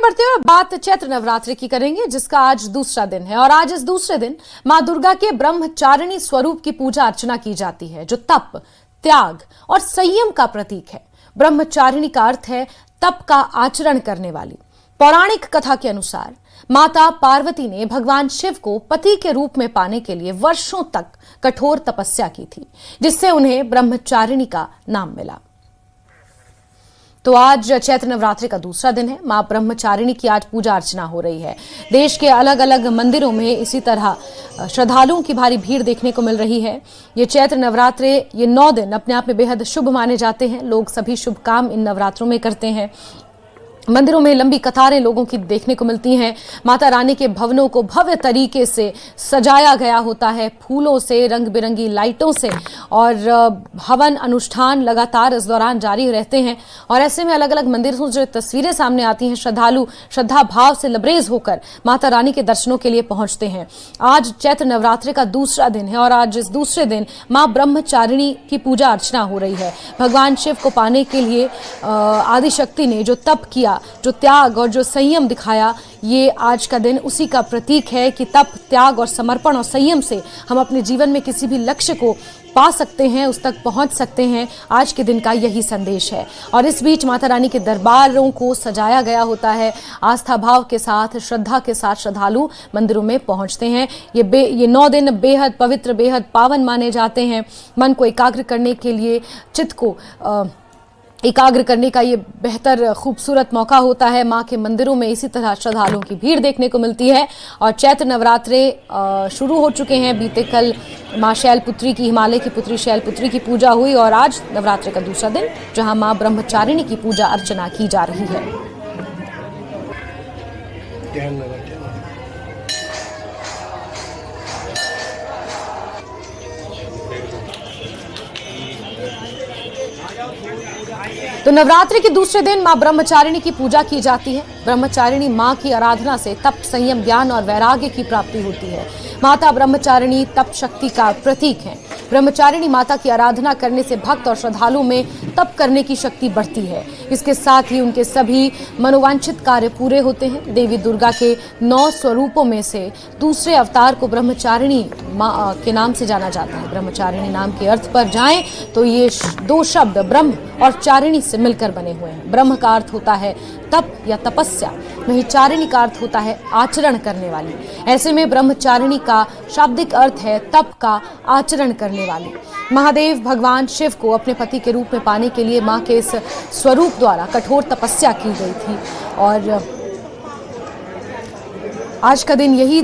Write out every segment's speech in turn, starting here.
बढ़ते हुए बात चैत्र नवरात्रि की करेंगे, जिसका आज दूसरा दिन है। और आज इस दूसरे दिन मां दुर्गा के ब्रह्मचारिणी स्वरूप की पूजा अर्चना की जाती है, जो तप, त्याग और संयम का प्रतीक है। ब्रह्मचारिणी का अर्थ है तप का आचरण करने वाली। पौराणिक कथा के अनुसार माता पार्वती ने भगवान शिव को पति के रूप में पाने के लिए वर्षों तक कठोर तपस्या की थी, जिससे उन्हें ब्रह्मचारिणी का नाम मिला। तो आज चैत्र नवरात्रि का दूसरा दिन है। मां ब्रह्मचारिणी की आज पूजा अर्चना हो रही है। देश के अलग अलग मंदिरों में इसी तरह श्रद्धालुओं की भारी भीड़ देखने को मिल रही है। ये चैत्र नवरात्रि, ये 9 दिन अपने आप में बेहद शुभ माने जाते हैं। लोग सभी शुभ काम इन नवरात्रों में करते हैं। मंदिरों में लंबी कतारें लोगों की देखने को मिलती हैं। माता रानी के भवनों को भव्य तरीके से सजाया गया होता है, फूलों से, रंग बिरंगी लाइटों से, और हवन अनुष्ठान लगातार इस दौरान जारी रहते हैं। और ऐसे में अलग अलग मंदिरों से जो तस्वीरें सामने आती हैं, श्रद्धालु श्रद्धा भाव से लबरेज होकर माता रानी के दर्शनों के लिए पहुंचते हैं। आज चैत्र नवरात्रि का दूसरा दिन है और आज इस दूसरे दिन मां ब्रह्मचारिणी की पूजा अर्चना हो रही है। भगवान शिव को पाने के लिए आदिशक्ति ने जो तप किया, जो त्याग और जो संयम दिखाया, ये आज का दिन उसी का प्रतीक है कि तप, त्याग और समर्पण और संयम से हम अपने जीवन में किसी भी लक्ष्य को पा सकते हैं, उस तक पहुंच सकते हैं। आज के दिन का यही संदेश है। और इस बीच माता रानी के दरबारों को सजाया गया होता है। आस्था भाव के साथ, श्रद्धा के साथ श्रद्धालु मंदिरों में पहुंचते हैं। ये 9 दिन बेहद पवित्र, बेहद पावन माने जाते हैं। मन को एकाग्र करने के लिए, चित्त को एकाग्र करने का ये बेहतर खूबसूरत मौका होता है। मां के मंदिरों में इसी तरह श्रद्धालुओं की भीड़ देखने को मिलती है। और चैत्र नवरात्रे शुरू हो चुके हैं। बीते कल मां शैलपुत्री की, हिमालय की पुत्री शैलपुत्री की पूजा हुई और आज नवरात्रि का दूसरा दिन, जहां मां ब्रह्मचारिणी की पूजा अर्चना की जा रही है। तो नवरात्रि के दूसरे दिन मां ब्रह्मचारिणी की पूजा की जाती है। ब्रह्मचारिणी मां की आराधना से तप, संयम, ज्ञान और वैराग्य की प्राप्ति होती है। माता ब्रह्मचारिणी तप शक्ति का प्रतीक है। ब्रह्मचारिणी माता की आराधना करने से भक्त और श्रद्धालु में तप करने की शक्ति बढ़ती है। इसके साथ ही उनके सभी मनोवांछित कार्य पूरे होते हैं। देवी दुर्गा के 9 स्वरूपों में से दूसरे अवतार को ब्रह्मचारिणी मां के नाम से जाना जाता है। ब्रह्मचारिणी नाम के अर्थ पर जाएं तो ये 2 शब्द ब्रह्म और चारिणी से मिलकर बने हुए हैं। ब्रह्म का अर्थ होता है तप या तपस्या, वहीं चारिणी का अर्थ होता है आचरण करने वाली। ऐसे में ब्रह्मचारिणी का शाब्दिक अर्थ है तप का आचरण करने वाली। महादेव भगवान शिव को अपने पति के रूप में पाने के लिए मां के इस स्वरूप द्वारा कठोर तपस्या की गई थी। और आज का दिन यही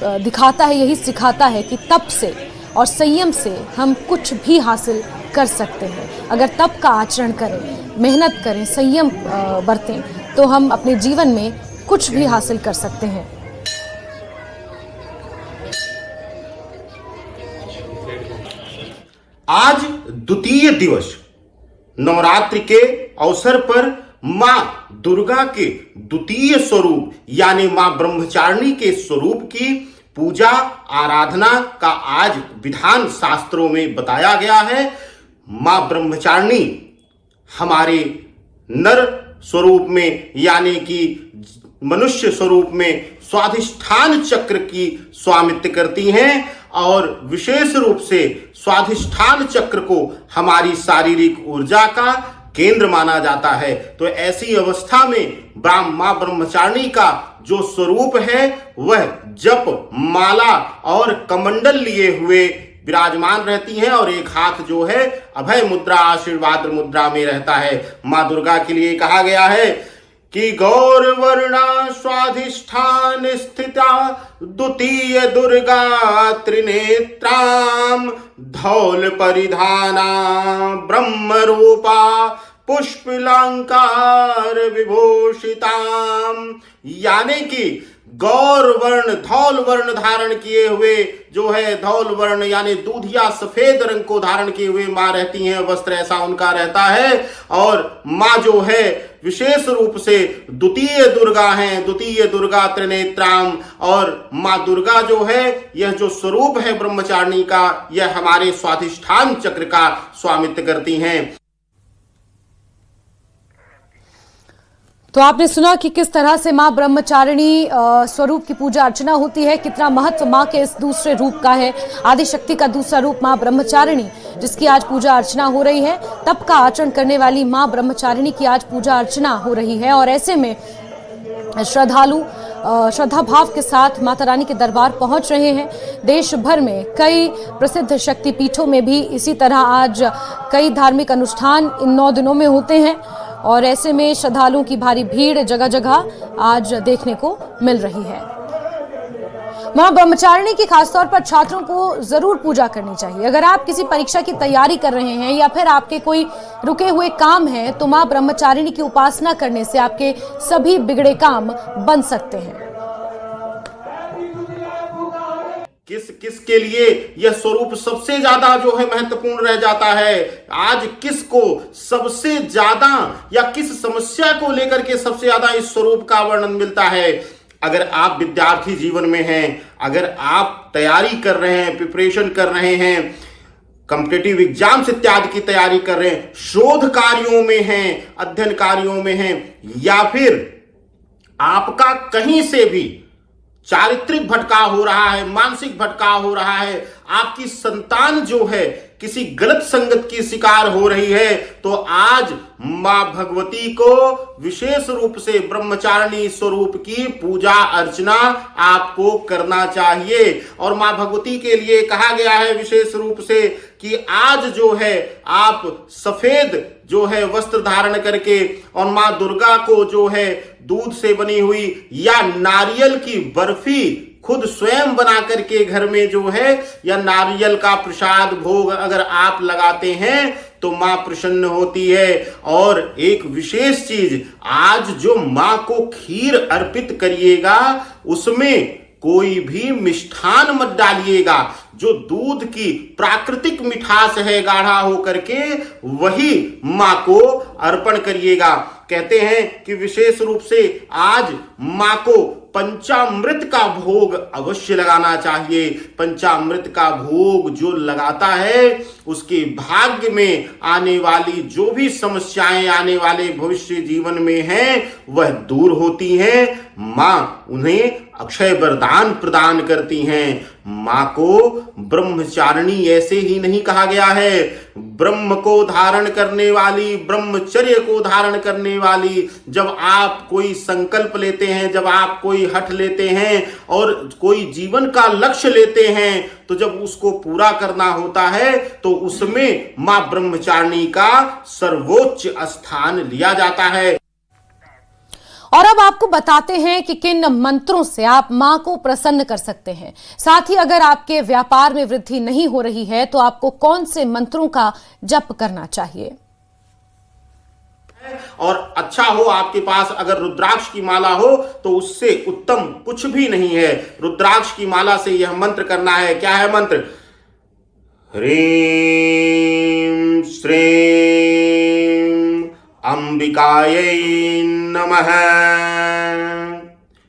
दिखाता है, यही सिखाता है कि तप से और संयम से हम कुछ भी हासिल कर सकते हैं। अगर तप का आचरण करें, मेहनत करें, संयम बरतें, तो हम अपने जीवन में कुछ भी हासिल कर सकते हैं। आज द्वितीय दिवस नवरात्रि के अवसर पर मां दुर्गा के द्वितीय स्वरूप यानी मां ब्रह्मचारिणी के स्वरूप की पूजा आराधना का आज विधान शास्त्रों में बताया गया है। मां ब्रह्मचारिणी हमारे नर स्वरूप में यानी कि मनुष्य स्वरूप में स्वाधिष्ठान चक्र की स्वामित्व करती हैं और विशेष रूप से स्वाधिष्ठान चक्र को हमारी शारीरिक ऊर्जा का केंद्र माना जाता है। तो ऐसी अवस्था में मां ब्रह्मचारिणी का जो स्वरूप है वह जप, माला और कमंडल लिए हुए विराजमान रहती हैं और एक हाथ जो है अभय मुद्रा, आशीर्वाद मुद्रा में रहता है। मां दुर्गा के लिए कहा गया है कि गौरवर्णा स्वाधिष्ठान स्थिता द्वितीय दुर्गा त्रिनेत्राम धौल परिधाना ब्रह्म रूपा पुष्पलंकार विभूषिताम, यानी कि गौर वर्ण, धौल वर्ण धारण किए हुए जो है, धौल वर्ण यानी दूधिया सफेद रंग को धारण किए हुए मां रहती हैं। वस्त्र ऐसा उनका रहता है। और मां जो है विशेष रूप से द्वितीय दुर्गा हैं, द्वितीय दुर्गा त्रिनेत्राम। और मां दुर्गा जो है, यह जो स्वरूप है ब्रह्मचारिणी का, यह हमारे स्वाधिष्ठान चक्र का स्वामित्व करती हैं। तो आपने सुना कि किस तरह से मां ब्रह्मचारिणी स्वरूप की पूजा अर्चना होती है, कितना महत्व मां के इस दूसरे रूप का है। आदिशक्ति का दूसरा रूप मां ब्रह्मचारिणी, जिसकी आज पूजा अर्चना हो रही है। तप का आचरण करने वाली मां ब्रह्मचारिणी की आज पूजा अर्चना हो रही है और ऐसे में श्रद्धालु श्रद्धा भाव के साथ माता रानी के दरबार पहुंच रहे हैं। देश भर में कई प्रसिद्ध शक्तिपीठों में भी इसी तरह आज कई धार्मिक अनुष्ठान इन 9 दिनों में होते हैं और ऐसे में श्रद्धालुओं की भारी भीड़ जगह जगह आज देखने को मिल रही है। मां ब्रह्मचारिणी की खासतौर पर छात्रों को जरूर पूजा करनी चाहिए। अगर आप किसी परीक्षा की तैयारी कर रहे हैं या फिर आपके कोई रुके हुए काम हैं तो मां ब्रह्मचारिणी की उपासना करने से आपके सभी बिगड़े काम बन सकते हैं। किसके लिए यह स्वरूप सबसे ज्यादा जो है महत्वपूर्ण रह जाता है? आज किसको सबसे ज्यादा या किस समस्या को लेकर के सबसे ज्यादा इस स्वरूप का वर्णन मिलता है? अगर आप विद्यार्थी जीवन में हैं, अगर आप तैयारी कर रहे हैं, प्रिपरेशन कर रहे हैं, कॉम्पिटिटिव एग्जाम्स इत्यादि की तैयारी कर रहे हैं, शोध कार्यों में हैं, अध्ययन कार्यों में हैं, या फिर आपका कहीं से भी चारित्रिक भटकाव हो रहा है, मानसिक भटकाव हो रहा है, आपकी संतान जो है किसी गलत संगत की शिकार हो रही है, तो आज मां भगवती को विशेष रूप से ब्रह्मचारिणी स्वरूप की पूजा अर्चना आपको करना चाहिए। और मां भगवती के लिए कहा गया है विशेष रूप से कि आज जो है आप सफेद जो है वस्त्र धारण करके और मां दुर्गा को जो है दूध से बनी हुई या नारियल की बर्फी खुद स्वयं बना करके घर में जो है या नारियल का प्रसाद भोग अगर आप लगाते हैं तो मां प्रसन्न होती है। और एक विशेष चीज, आज जो मां को खीर अर्पित करिएगा उसमें कोई भी मिष्ठान मत डालिएगा। जो दूध की प्राकृतिक मिठास है गाढ़ा होकर के वही मां को अर्पण करिएगा। कहते हैं कि विशेष रूप से आज मां को पंचामृत का भोग अवश्य लगाना चाहिए। पंचामृत का भोग जो लगाता है उसके भाग्य में आने वाली जो भी समस्याएं आने वाले भविष्य जीवन में हैं वह दूर होती हैं। मां उन्हें अक्षय वरदान प्रदान करती हैं। मां को ब्रह्मचारिणी ऐसे ही नहीं कहा गया है, ब्रह्म को धारण करने वाली, ब्रह्मचर्य को धारण करने वाली। जब आप कोई संकल्प लेते हैं, जब आप कोई हठ लेते हैं और कोई जीवन का लक्ष्य लेते हैं तो जब उसको पूरा करना होता है तो उसमें मां ब्रह्मचारिणी का सर्वोच्च स्थान लिया जाता है। और अब आपको बताते हैं कि किन मंत्रों से आप मां को प्रसन्न कर सकते हैं। साथ ही अगर आपके व्यापार में वृद्धि नहीं हो रही है तो आपको कौन से मंत्रों का जप करना चाहिए। और अच्छा हो आपके पास अगर रुद्राक्ष की माला हो तो उससे उत्तम कुछ भी नहीं है। रुद्राक्ष की माला से यह मंत्र करना है। क्या है मंत्र? ह्रीं श्रीं अंबिकायै नमः।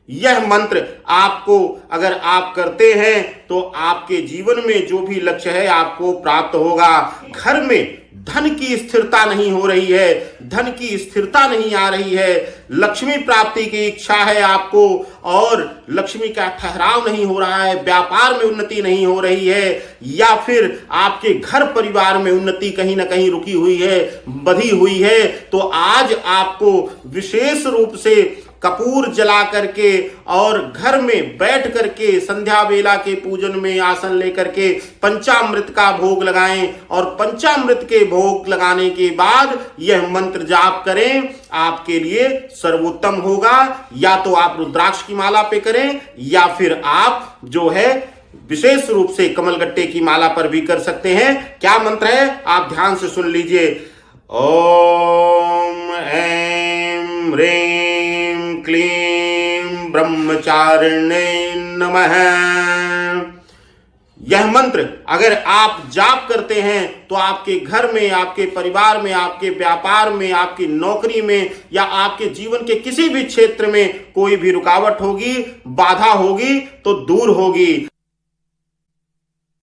यह मंत्र आपको अगर आप करते हैं तो आपके जीवन में जो भी लक्ष्य है आपको प्राप्त होगा। घर में धन की स्थिरता नहीं हो रही है, धन की स्थिरता नहीं आ रही है, लक्ष्मी प्राप्ति की इच्छा है आपको और लक्ष्मी का ठहराव नहीं हो रहा है, व्यापार में उन्नति नहीं हो रही है, या फिर आपके घर परिवार में उन्नति कहीं ना कहीं रुकी हुई है, बधी हुई है, तो आज आपको विशेष रूप से कपूर जला करके और घर में बैठ करके संध्या वेला के पूजन में आसन लेकर के पंचामृत का भोग लगाएं और पंचामृत के भोग लगाने के बाद यह मंत्र जाप करें, आपके लिए सर्वोत्तम होगा। या तो आप रुद्राक्ष की माला पे करें या फिर आप जो है विशेष रूप से कमलगट्टे की माला पर भी कर सकते हैं। क्या मंत्र है आप ध्यान से सुन लीजिए। ओम ऐं ह्रीं क्लीं ब्रह्मचारिणे नमः। यह मंत्र अगर आप जाप करते हैं तो आपके घर में, आपके परिवार में, आपके व्यापार में, आपकी नौकरी में या आपके जीवन के किसी भी क्षेत्र में कोई भी रुकावट होगी, बाधा होगी तो दूर होगी।